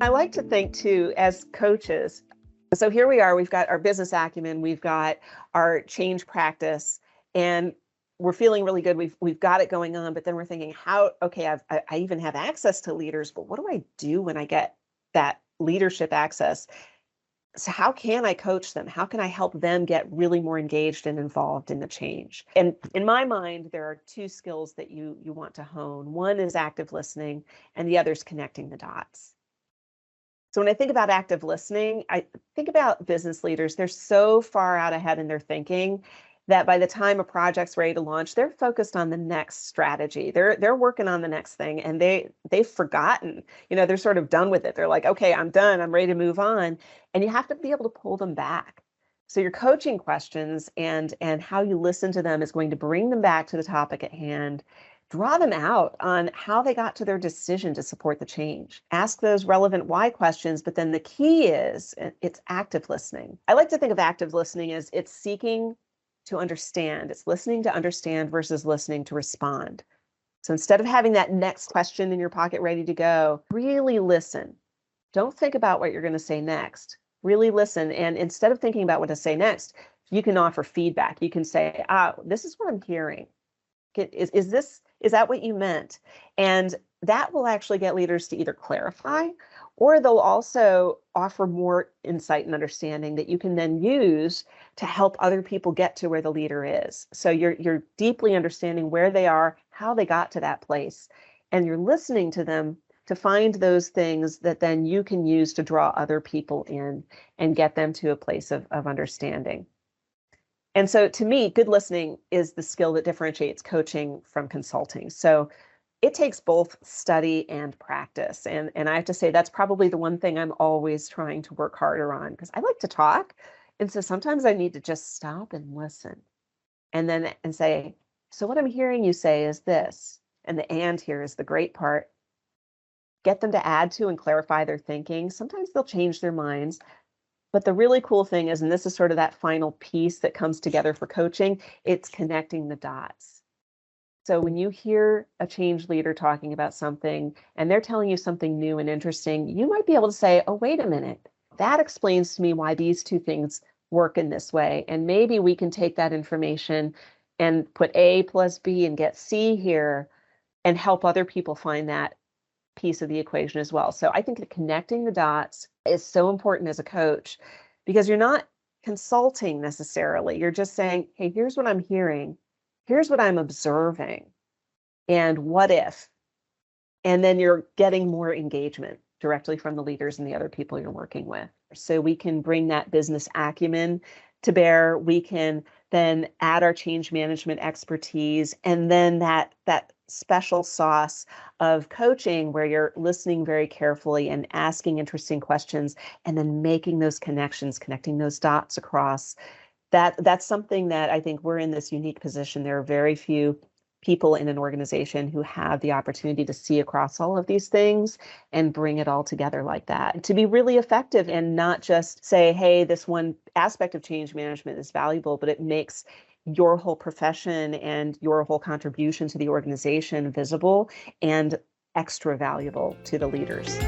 I like to think too, as coaches, so here we are, we've got our business acumen, we've got our change practice, and we're feeling really good. We've got it going on, but then we're thinking, okay, I even have access to leaders, but what do I do when I get that leadership access? So how can I coach them? How can I help them get really more engaged and involved in the change? And in my mind, there are two skills that you want to hone. One is active listening, and the other is connecting the dots. So when I think about active listening, I think about business leaders. They're so far out ahead in their thinking that by the time a project's ready to launch, they're focused on the next strategy. They're working on the next thing, and they've forgotten. They're sort of done with it. They're like, okay, I'm done. I'm ready to move on. And you have to be able to pull them back. So your coaching questions and how you listen to them is going to bring them back to the topic at hand. Draw them out on how they got to their decision to support the change. Ask those relevant why questions, but then the key is it's active listening. I like to think of active listening as it's seeking to understand. It's listening to understand versus listening to respond. So instead of having that next question in your pocket ready to go, really listen. Don't think about what you're going to say next. Really listen. And instead of thinking about what to say next, you can offer feedback. You can say, this is what I'm hearing. Is that what you meant? And that will actually get leaders to either clarify, or they'll also offer more insight and understanding that you can then use to help other people get to where the leader is. So you're deeply understanding where they are, how they got to that place, and you're listening to them to find those things that then you can use to draw other people in and get them to a place of understanding. And so to me, good listening is the skill that differentiates coaching from consulting. So it takes both study and practice. And I have to say, that's probably the one thing I'm always trying to work harder on, because I like to talk. And so sometimes I need to just stop and listen and say, so what I'm hearing you say is this. And the and here is the great part. Get them to add to and clarify their thinking. Sometimes they'll change their minds. But the really cool thing is, and this is sort of that final piece that comes together for coaching, it's connecting the dots. So when you hear a change leader talking about something and they're telling you something new and interesting, you might be able to say, oh, wait a minute, that explains to me why these two things work in this way. And maybe we can take that information and put A plus B and get C here and help other people find that piece of the equation as well. So I think that connecting the dots is so important as a coach, because you're not consulting necessarily. You're just saying, hey, here's what I'm hearing. Here's what I'm observing. And what if? And then you're getting more engagement directly from the leaders and the other people you're working with. So we can bring that business acumen to bear. We can then add our change management expertise, and then that special sauce of coaching where you're listening very carefully and asking interesting questions and then making those connections, connecting those dots across. That's something that I think we're in this unique position. There are very few people in an organization who have the opportunity to see across all of these things and bring it all together like that, to be really effective and not just say, hey, this one aspect of change management is valuable, but it makes your whole profession and your whole contribution to the organization visible and extra valuable to the leaders.